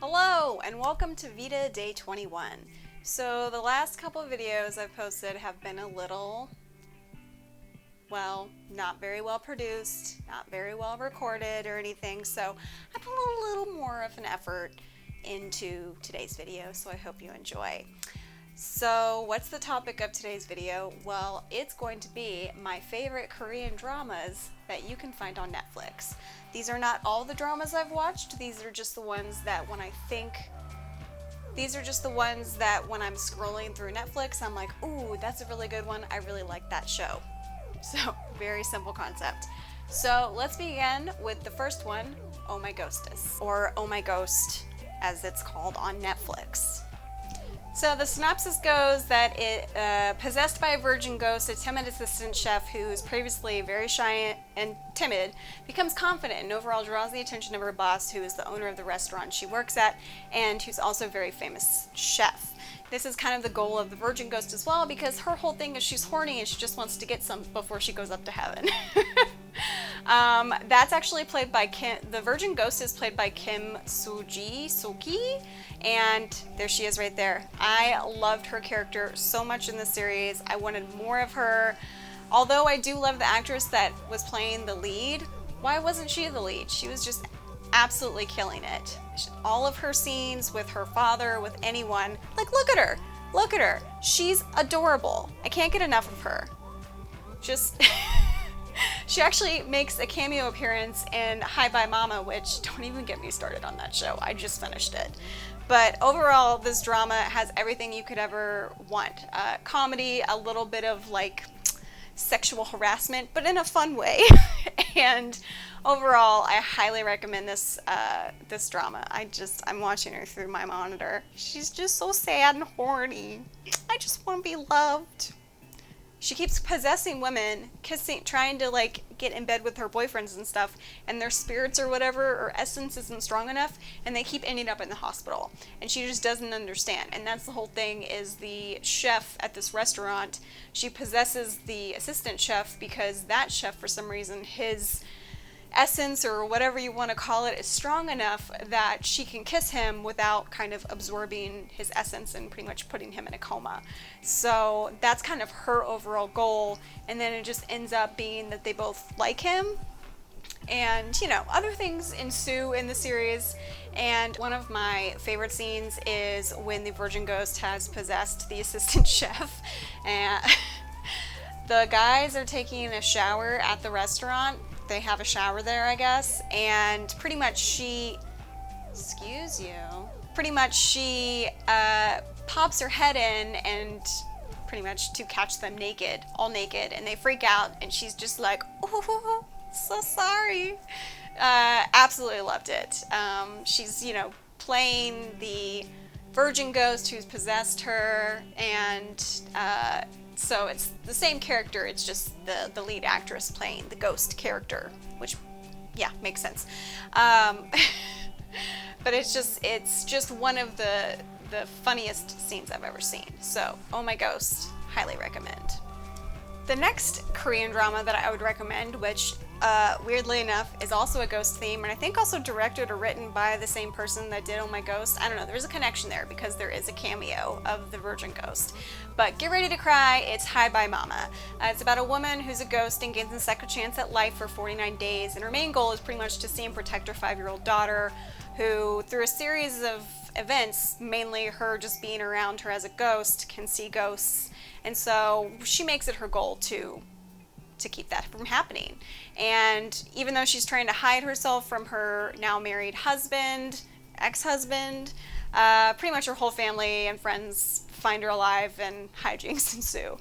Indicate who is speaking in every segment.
Speaker 1: Hello and welcome to VEDA Day 21. So the last couple of videos I've posted have been a little, well, not very well produced, not very well recorded or anything, so I put a little more of an effort into today's video, so I hope you enjoy. So what's the topic of today's video? Well, it's going to be my favorite Korean dramas that you can find on Netflix. These are not all the dramas I've watched. These are just the ones that when I'm scrolling through Netflix, I'm like, ooh, that's a really good one. I really like that show. So, very simple concept. So, let's begin with the first one, Oh My Ghostess, or Oh My Ghost, as it's called on Netflix. So the synopsis goes that possessed by a virgin ghost, a timid assistant chef who is previously very shy and timid becomes confident and overall draws the attention of her boss, who is the owner of the restaurant she works at and who's also a very famous chef. This is kind of the goal of the virgin ghost as well, because her whole thing is she's horny and she just wants to get some before she goes up to heaven. That's actually played by the virgin ghost is played by Kim Soo-ki, and there she is right there. I loved her character so much in the series. I wanted more of her. Although I do love the actress that was playing the lead, why wasn't she the lead? She was just absolutely killing it. All of her scenes with her father, with anyone, like look at her, she's adorable. I can't get enough of her. Just she actually makes a cameo appearance in Hi Bye Mama, which don't even get me started on that show. I just finished it. But overall, this drama has everything you could ever want. Comedy, a little bit of like sexual harassment, but in a fun way. And overall, I highly recommend this this drama. I'm watching her through my monitor. She's just so sad and horny. I just want to be loved. She keeps possessing women, trying to like get in bed with her boyfriends and stuff, and their spirits or whatever, or essence isn't strong enough, and they keep ending up in the hospital. And she just doesn't understand. And that's the whole thing, is the chef at this restaurant, she possesses the assistant chef because that chef, for some reason, his essence or whatever you want to call it is strong enough that she can kiss him without kind of absorbing his essence and pretty much putting him in a coma. So that's kind of her overall goal, and then it just ends up being that they both like him, and you know, other things ensue in the series. And one of my favorite scenes is when the virgin ghost has possessed the assistant chef, and the guys are taking a shower at the restaurant. They have a shower there, I guess, and pretty much she pops her head in, and pretty much to catch them naked, all naked, and they freak out, and she's just like, oh, so sorry. Absolutely loved it. She's, you know, playing the virgin ghost who's possessed her, and so it's the same character, it's just the lead actress playing the ghost character, which, yeah, makes sense. But it's just one of the funniest scenes I've ever seen. So, Oh My Ghost, highly recommend. The next Korean drama that I would recommend, which weirdly enough is also a ghost theme, and I think also directed or written by the same person that did Oh My Ghost. I don't know, there's a connection there because there is a cameo of the virgin ghost. But get ready to cry, it's Hi Bye Mama. It's about a woman who's a ghost and gains a second chance at life for 49 days, and her main goal is pretty much to see and protect her 5-year-old daughter, who through a series of events, mainly her just being around her as a ghost, can see ghosts. And so she makes it her goal to keep that from happening. And even though she's trying to hide herself from her now married husband, ex-husband, pretty much her whole family and friends find her alive and hijinks ensue.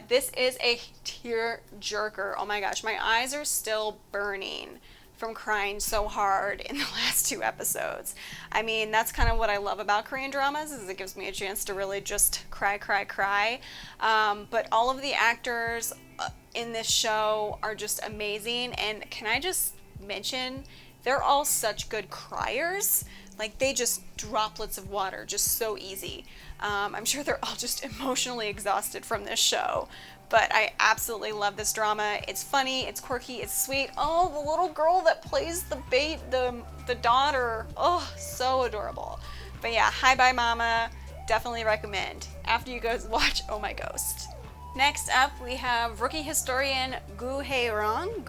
Speaker 1: This is a tear jerker. Oh my gosh, my eyes are still burning from crying so hard in the last 2 episodes. I mean, that's kind of what I love about Korean dramas, is it gives me a chance to really just cry. But all of the actors in this show are just amazing, and can I just mention, they're all such good criers. Like, they just droplets of water, just so easy. I'm sure they're all just emotionally exhausted from this show. But I absolutely love this drama. It's funny, it's quirky, it's sweet. Oh, the little girl that plays the daughter. Oh, so adorable. But yeah, Hi Bye Mama, definitely recommend. After you guys watch Oh My Ghost. Next up, we have rookie historian Gu Hei-rong.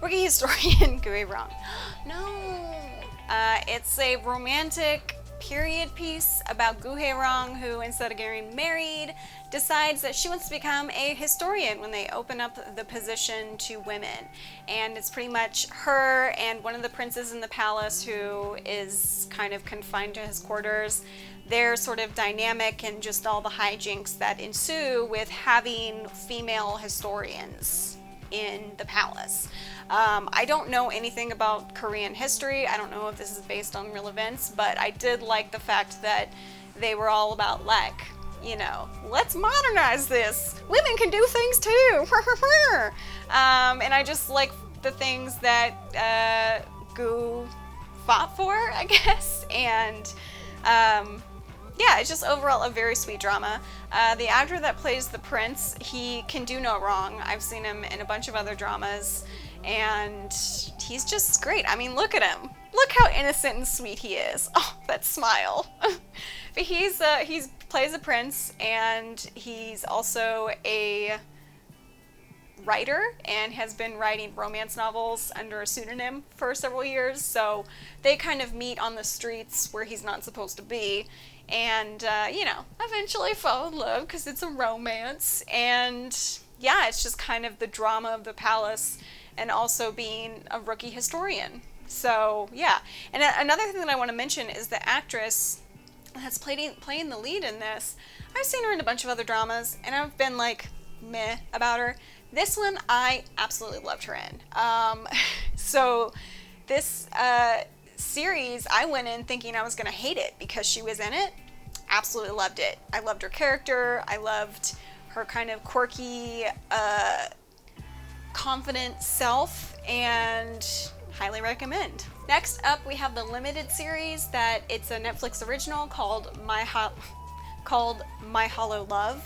Speaker 1: Rookie historian Gu Hei-rong. No. It's a romantic period piece about Gu Hei-rong, who, instead of getting married, decides that she wants to become a historian when they open up the position to women. And it's pretty much her and one of the princes in the palace who is kind of confined to his quarters. Their sort of dynamic and just all the hijinks that ensue with having female historians in the palace. I don't know anything about Korean history. I don't know if this is based on real events, but I did like the fact that they were all about, like, you know, let's modernize this. Women can do things too. And I just like the things that Gu fought for, I guess. And yeah, it's just overall a very sweet drama. The actor that plays the prince, he can do no wrong. I've seen him in a bunch of other dramas, and he's just great. I mean, look at him. Look how innocent and sweet he is. Oh, that smile. But he plays a prince, and he's also a writer and has been writing romance novels under a pseudonym for several years. So they kind of meet on the streets where he's not supposed to be. And, you know, eventually fall in love because it's a romance. And yeah, it's just kind of the drama of the palace and also being a rookie historian. So yeah. And another thing that I want to mention is the actress that's playing the lead in this. I've seen her in a bunch of other dramas and I've been like meh about her. This one I absolutely loved her in. So this series, I went in thinking I was going to hate it because she was in it. Absolutely loved it. I loved her character. I loved her kind of quirky, confident self, and highly recommend. Next up, we have the limited series that it's a Netflix original called My Hollow Love.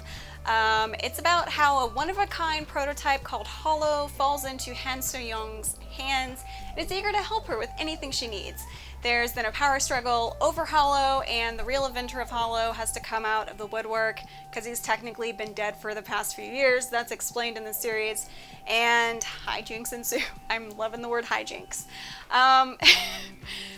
Speaker 1: It's about how a one-of-a-kind prototype called Hollow falls into Han So-young's hands and is eager to help her with anything she needs. There's then a power struggle over Hollow, and the real inventor of Hollow has to come out of the woodwork because he's technically been dead for the past few years. That's explained in the series. And hijinks ensue. I'm loving the word hijinks.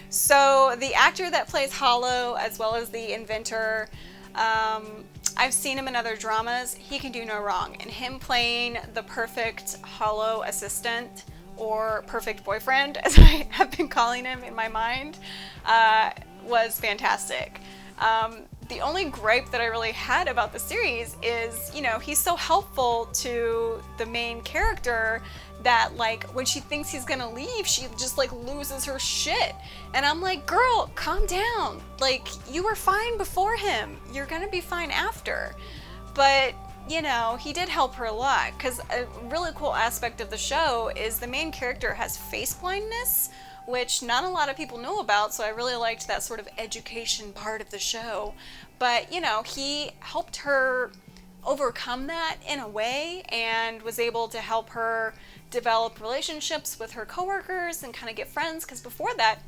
Speaker 1: So the actor that plays Hollow, as well as the inventor, I've seen him in other dramas. He can do no wrong. And him playing the perfect Hollow assistant, or perfect boyfriend, as I have been calling him in my mind, was fantastic. The only gripe that I really had about the series is, you know, he's so helpful to the main character that, like, when she thinks he's gonna leave, she just, like, loses her shit. And I'm like, girl, calm down. Like, you were fine before him. You're gonna be fine after. But, you know, he did help her a lot, because a really cool aspect of the show is the main character has face blindness, which not a lot of people know about, so I really liked that sort of education part of the show. But, you know, he helped her overcome that in a way and was able to help her develop relationships with her coworkers and kind of get friends, because before that,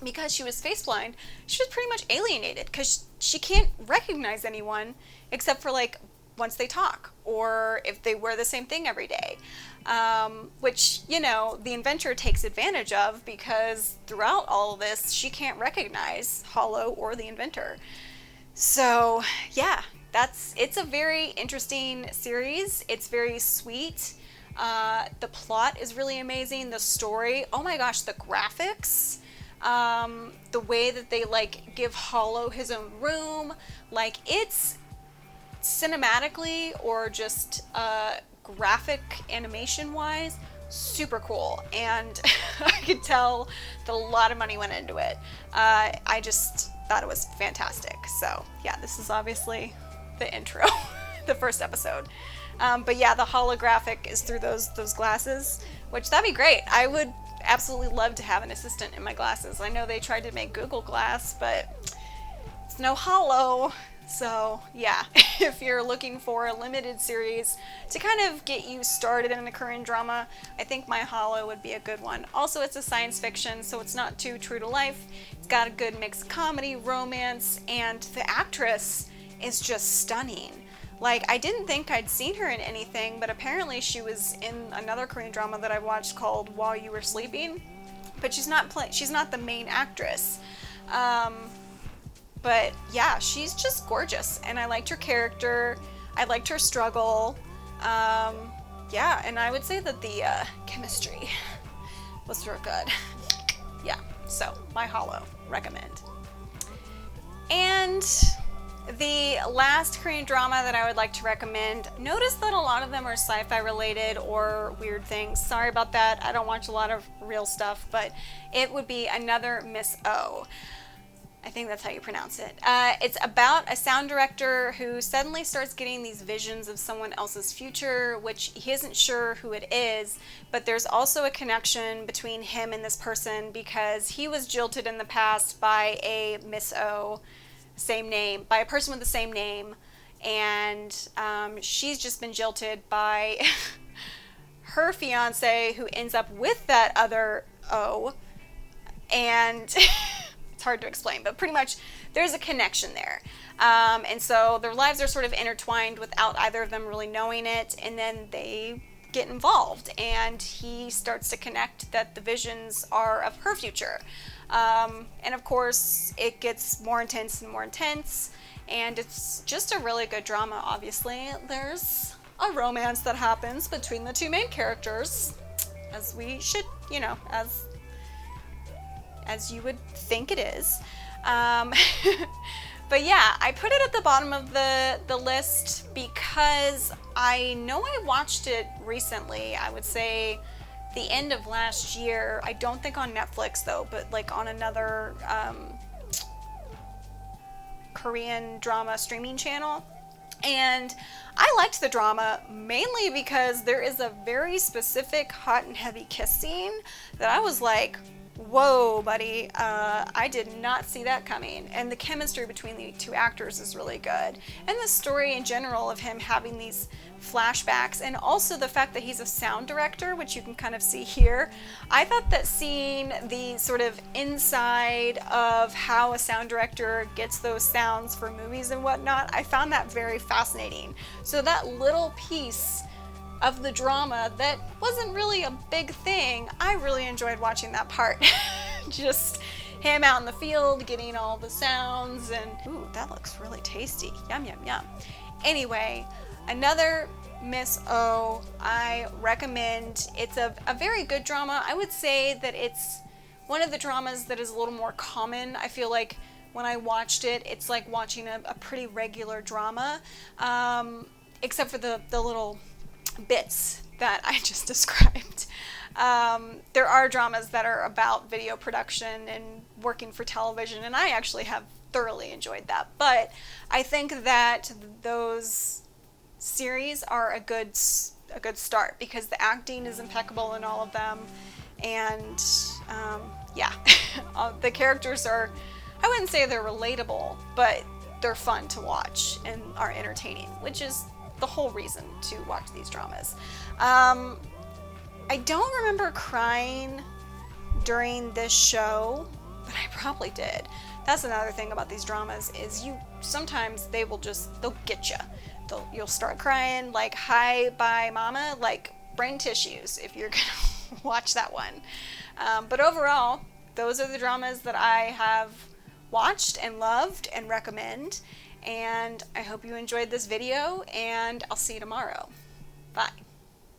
Speaker 1: because she was face blind, she was pretty much alienated because she can't recognize anyone except for, like, once they talk, or if they wear the same thing every day, which, you know, the inventor takes advantage of, because throughout all of this, she can't recognize Hollow or the inventor. So yeah, it's a very interesting series. It's very sweet. The plot is really amazing. The story, oh my gosh, the graphics, the way that they, like, give Hollow his own room, like, it's cinematically or just graphic animation wise super cool, and I could tell that a lot of money went into it. I just thought it was fantastic. So yeah, this is obviously the intro, the first episode. But yeah, the holographic is through those glasses, which that'd be great. I would absolutely love to have an assistant in my glasses. I know they tried to make Google Glass, but it's no Holo. So yeah, if you're looking for a limited series to kind of get you started in a Korean drama, I think My Holo would be a good one. Also, it's a science fiction, so it's not too true to life. It's got a good mix of comedy, romance, and the actress is just stunning. Like, I didn't think I'd seen her in anything, but apparently she was in another Korean drama that I watched called While You Were Sleeping, but she's not the main actress. But yeah, she's just gorgeous, and I liked her character. I liked her struggle. Yeah, and I would say that the chemistry was real good. Yeah, so My Holo, recommend. And the last Korean drama that I would like to recommend, notice that a lot of them are sci-fi related or weird things. Sorry about that. I don't watch a lot of real stuff, but it would be Another Miss O. I think that's how you pronounce it. It's about a sound director who suddenly starts getting these visions of someone else's future, which he isn't sure who it is, but there's also a connection between him and this person because he was jilted in the past by a Miss O, same name, by a person with the same name, and she's just been jilted by her fiance who ends up with that other O, and it's hard to explain, but pretty much there's a connection there. And so their lives are sort of intertwined without either of them really knowing it, and then they get involved, and he starts to connect that the visions are of her future. And of course, it gets more intense and more intense, and it's just a really good drama, obviously. There's a romance that happens between the two main characters, as we should, you know, as you would think it is. But yeah, I put it at the bottom of the list because I know I watched it recently. I would say the end of last year. I don't think on Netflix though, but like on another Korean drama streaming channel. And I liked the drama mainly because there is a very specific hot and heavy kiss scene that I was like, whoa, buddy, I did not see that coming. And the chemistry between the two actors is really good. And the story in general of him having these flashbacks, and also the fact that he's a sound director, which you can kind of see here. I thought that seeing the sort of inside of how a sound director gets those sounds for movies and whatnot, I found that very fascinating. So that little piece of the drama that wasn't really a big thing, I really enjoyed watching that part. Just him out in the field getting all the sounds, and ooh, that looks really tasty. Yum, yum, yum. Anyway, Another Miss O, I recommend. It's a very good drama. I would say that it's one of the dramas that is a little more common. I feel like when I watched it, it's like watching a pretty regular drama, except for the little bits that I just described. There are dramas that are about video production and working for television, and I actually have thoroughly enjoyed that. But I think that those series are a good start because the acting is impeccable in all of them, and yeah, the characters are, I wouldn't say they're relatable, but they're fun to watch and are entertaining, which is the whole reason to watch these dramas. I don't remember crying during this show, but I probably did. That's another thing about these dramas is sometimes they'll get you. You'll start crying like Hi Bye Mama, like bring tissues if you're gonna watch that one. But overall, those are the dramas that I have watched and loved and recommend. And I hope you enjoyed this video, and I'll see you tomorrow. Bye.